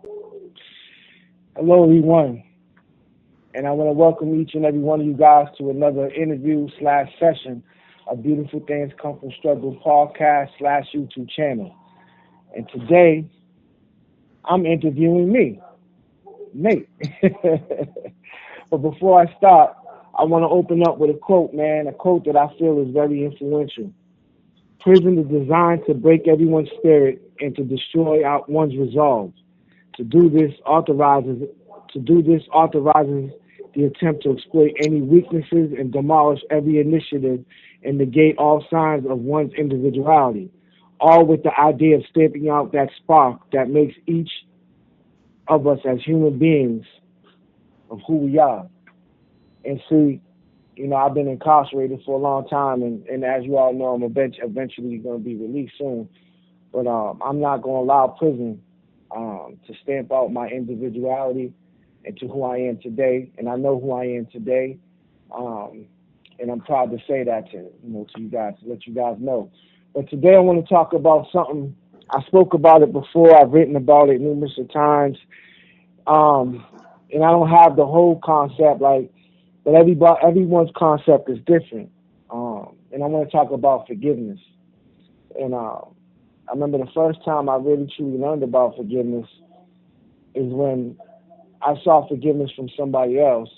Hello, everyone, and I want to welcome each and every one of you guys to another interview slash session of Beautiful Things Come From Struggle podcast slash YouTube channel. And today, I'm interviewing me, Nate. But before I start, I want to open up with a quote, man, a quote that I feel is very influential. Prison is designed to break everyone's spirit and to destroy out one's resolve. To do this authorizes the attempt to exploit any weaknesses and demolish every initiative and negate all signs of one's individuality, all with the idea of stamping out that spark that makes each of us as human beings of who we are. And see, I've been incarcerated for a long time, and as you all know, I'm eventually going to be released soon. But I'm not going to allow prison to stamp out my individuality and to who I am today. And I know who I am today, um, and I'm proud to say that to you guys, to let you guys know. But today I want to talk about something. I spoke about it before. I've written about it numerous of times, um, and I don't have the whole concept but everyone's concept is different. And I want to talk about forgiveness. And I remember the first time I really truly learned about forgiveness is when I saw forgiveness from somebody else,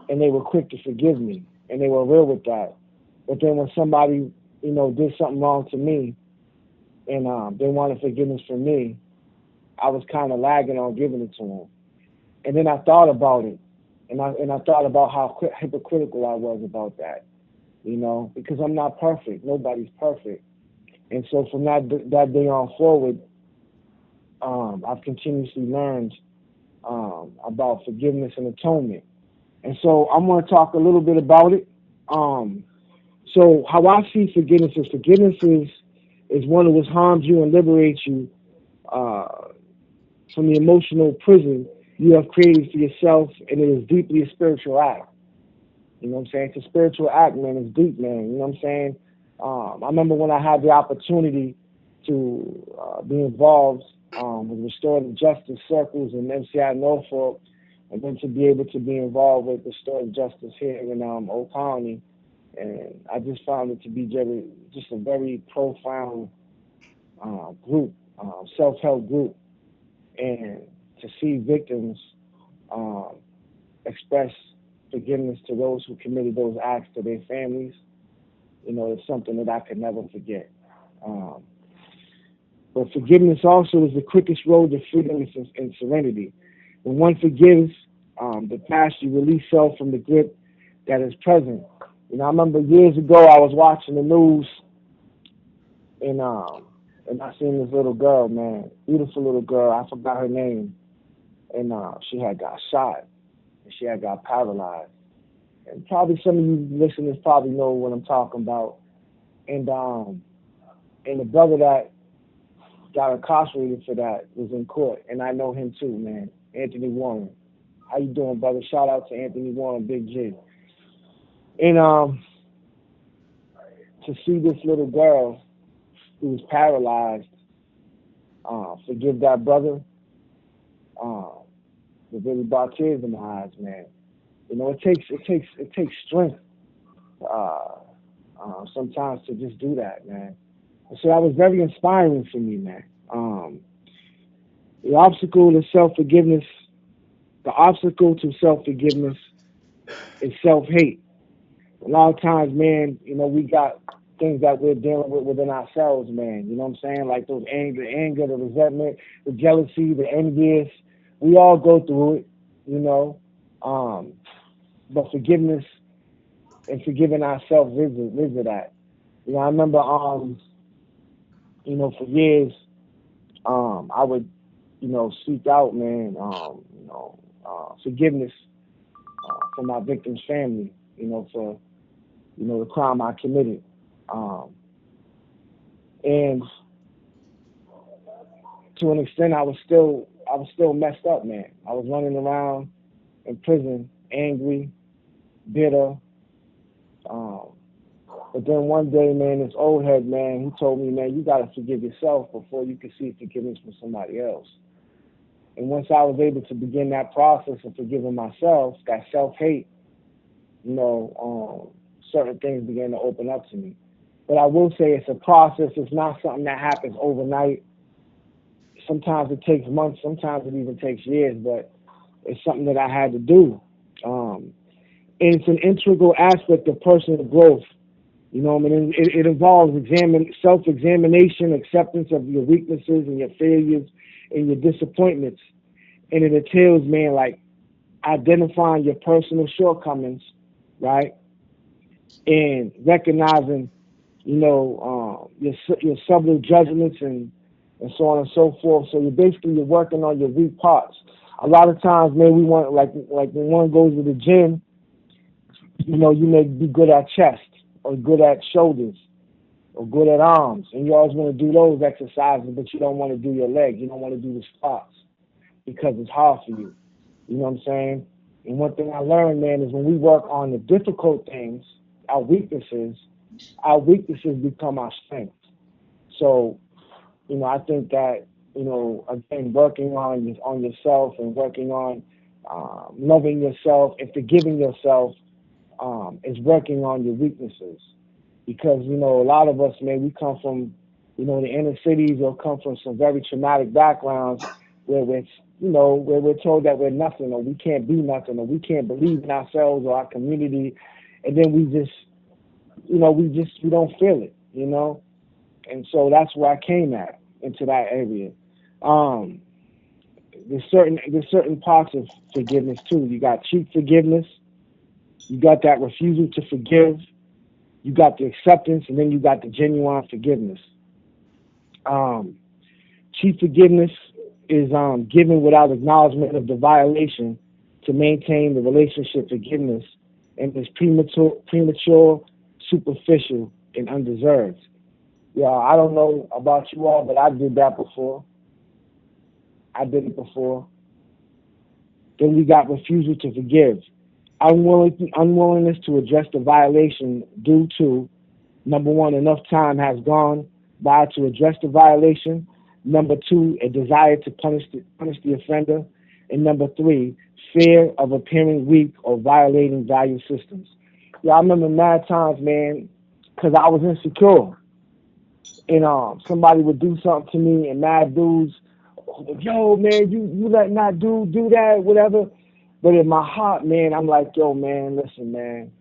and they were quick to forgive me, and they were real with that. But then when somebody, did something wrong to me, and they wanted forgiveness from me, I was kind of lagging on giving it to them. And then I thought about it, and I thought about how hypocritical I was about that, because I'm not perfect. Nobody's perfect. And so from that day on forward, I've continuously learned about forgiveness and atonement. And so I'm going to talk a little bit about it. Um, so how I see forgiveness is one who harms you and liberates you uh, from the emotional prison you have created for yourself, and it is deeply a spiritual act. You know what I'm saying? It's a spiritual act, man. It's deep, man. You know what I'm saying? I remember when I had the opportunity to be involved with restorative justice circles in MCI Norfolk, and then to be able to be involved with restorative justice here in Old Colony. And I just found it to be just a very profound group, self-help group. And to see victims um, express forgiveness to those who committed those acts to their families, it's something that I could never forget. Um, but forgiveness also is the quickest road to freedom and serenity. When one forgives the past, you release self from the grip that is present. I remember years ago I was watching the news, and and I seen this little girl, man, beautiful little girl. I forgot her name, and she had got shot, and she had got paralyzed. And probably some of you listeners probably know what I'm talking about. And the brother that got incarcerated for that was in court, and I know him too, man. Anthony Warren. How you doing, brother? Shout out to Anthony Warren, Big G. And to see this little girl who was paralyzed forgive that brother, uh, it really brought tears in my eyes, man. It takes strength uh, sometimes to just do that, man. And so that was very inspiring for me, man. The obstacle to self forgiveness, the obstacle to self forgiveness is self hate. A lot of times, man, we got things that we're dealing with within ourselves, man. You know what I'm saying? Like those anger, the resentment, the jealousy, the envious. We all go through it, you know. Um, but forgiveness and forgiving ourselves is that. I remember, for years, I would, seek out, man, forgiveness from my victim's family, for, the crime I committed. Um, and to an extent, I was still messed up, man. I was running around in prison, angry, bitter. Um, but then one day, man, this old head, man, he told me, man, you gotta forgive yourself before you can see forgiveness from somebody else. And once I was able to begin that process of forgiving myself, that self-hate, certain things began to open up to me. But I will say it's a process. It's not something that happens overnight. Sometimes it takes months. Sometimes it even takes years. But it's something that I had to do. Um, and it's an integral aspect of personal growth. It involves self-examination, acceptance of your weaknesses and your failures and your disappointments. And it entails, man, like identifying your personal shortcomings, right? And recognizing, your subtle judgments and so on and so forth. So you're working on your weak parts. A lot of times, man, we want like when one goes to the gym, you may be good at chest or good at shoulders or good at arms, and you always want to do those exercises, but you don't want to do your legs. You don't want to do the squats because it's hard for you. You know what I'm saying? And one thing I learned, man, is when we work on the difficult things, our weaknesses become our strengths. So, I think that, again, working on yourself and working on loving yourself and forgiving yourself is working on your weaknesses. Because, a lot of us, man, we come from, the inner cities or come from some very traumatic backgrounds where we're told that we're nothing or we can't be nothing or we can't believe in ourselves or our community. And then we don't feel it, And so that's where I came into that area. There's certain parts of forgiveness too. You got cheap forgiveness, you got that refusal to forgive, you got the acceptance, and then you got the genuine forgiveness. Cheap forgiveness is given without acknowledgement of the violation to maintain the relationship forgiveness, and is premature, superficial, and undeserved. Yeah, I don't know about you all, but I did that before. I did it before. Then we got refusal to forgive. Unwillingness to address the violation due to, number one, enough time has gone by to address the violation. Number two, a desire to punish the offender. And number three, fear of appearing weak or violating value systems. Yeah, I remember mad times, man, because I was insecure. And somebody would do something to me, and mad dudes, yo, man, you let not do that, whatever. But in my heart, man, I'm like, yo, man, listen, man,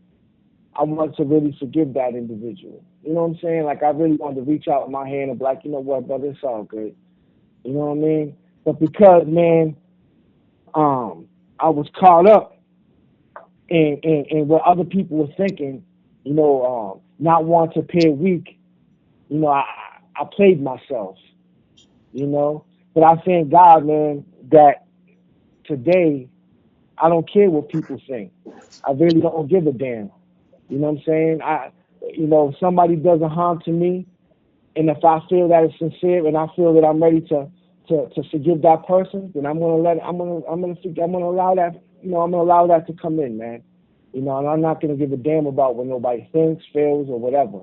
I want to really forgive that individual. You know what I'm saying? Like, I really wanted to reach out with my hand and be like, you know what, brother, it's all good. You know what I mean? But because, man, I was caught up in what other people were thinking, not wanting to appear weak, I played myself, But I thank God, man, that today I don't care what people think. I really don't give a damn. You know what I'm saying? If somebody does a harm to me, and if I feel that it's sincere and I feel that I'm ready to forgive that person, then I'm gonna allow that, I'm gonna allow that to come in, man. And I'm not gonna give a damn about what nobody thinks, feels, or whatever.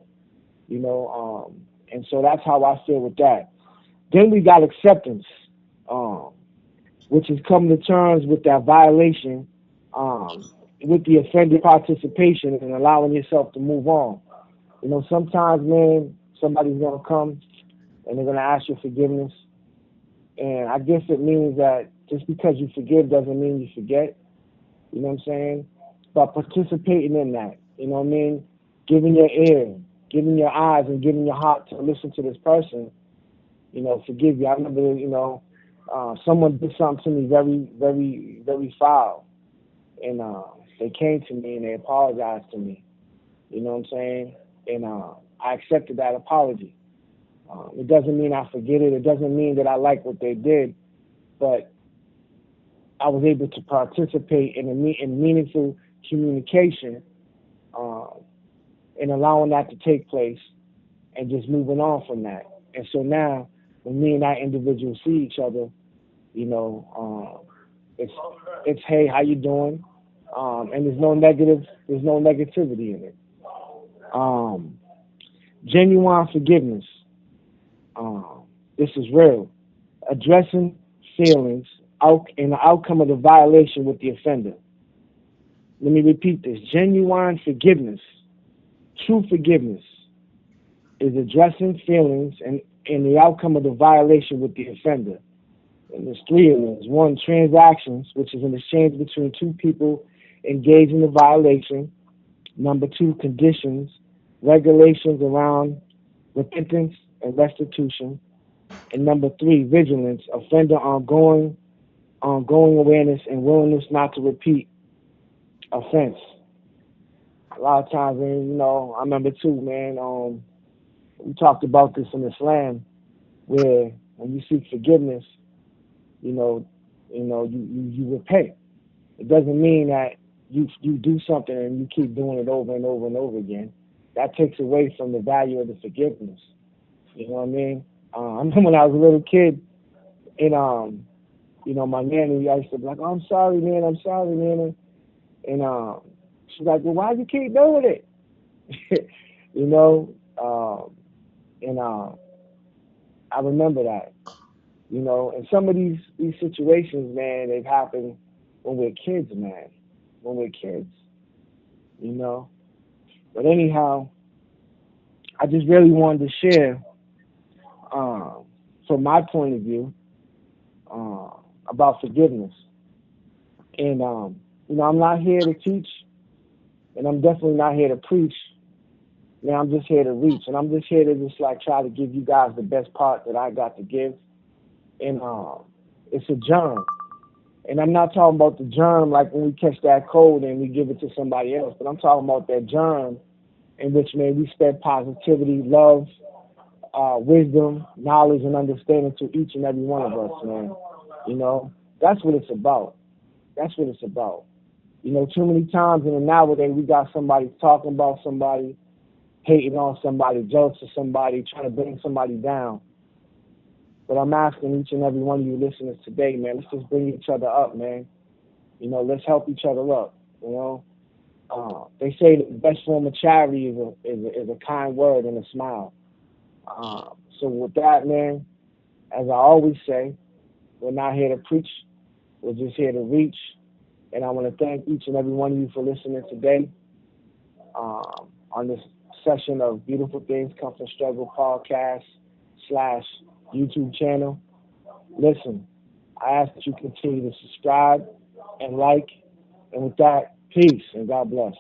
And so that's how I feel with that. Then we got acceptance, which is coming to terms with that violation, with the offended participation and allowing yourself to move on. Sometimes, man, somebody's gonna come and they're gonna ask you forgiveness, and I guess it means that just because you forgive doesn't mean you forget. You know what I'm saying? But participating in that, you know what I mean? Giving your ear, giving your eyes, and giving your heart to listen to this person, forgive you. I remember, someone did something to me very, very, very foul. And they came to me and they apologized to me. You know what I'm saying? And I accepted that apology. It doesn't mean I forget it. It doesn't mean that I like what they did. But I was able to participate in meaningful communication and allowing that to take place and just moving on from that. And so now, when me and that individual see each other, it's hey, how you doing? And there's no negativity in it. Genuine forgiveness. This is real. Addressing feelings the outcome of the violation with the offender. Let me repeat this. Genuine forgiveness, true forgiveness, is addressing feelings and the outcome of the violation with the offender. And there's three of them. One, transactions, which is an exchange between two people engaged in the violation. Number two, conditions, regulations around repentance and restitution. And number three, vigilance, offender ongoing awareness and willingness not to repeat offense. A lot of times, man, I remember too, man, we talked about this in Islam, where when you seek forgiveness, you repent. It doesn't mean that you do something and you keep doing it over and over and over again. That takes away from the value of the forgiveness. You know what I mean? I remember when I was a little kid, and my nanny, I used to be like, "Oh, I'm sorry, man. I'm sorry, man." And she's like, "Well, why you keep doing it?" And I remember that. And some of these situations, man, they've happened when we're kids, man. When we're kids, But anyhow, I just really wanted to share, from my point of view, about forgiveness. And I'm not here to teach, and I'm definitely not here to preach. Man, I'm just here to reach, and I'm just here to just try to give you guys the best part that I got to give. And it's a germ. And I'm not talking about the germ like when we catch that cold and we give it to somebody else, but I'm talking about that germ in which, man, we spread positivity, love, wisdom, knowledge, and understanding to each and every one of us, man. That's what it's about. That's what it's about. Too many times in the nowadays, we got somebody talking about somebody, hating on somebody, jealous of somebody, trying to bring somebody down. But I'm asking each and every one of you listeners today, man, let's just bring each other up, man. Let's help each other up. They say the best form of charity is a kind word and a smile. So with that, man, as I always say, we're not here to preach. We're just here to reach. And I want to thank each and every one of you for listening today on this session of Beautiful Things Come From Struggle podcast / YouTube channel. Listen, I ask that you continue to subscribe and like. And with that, peace and God bless.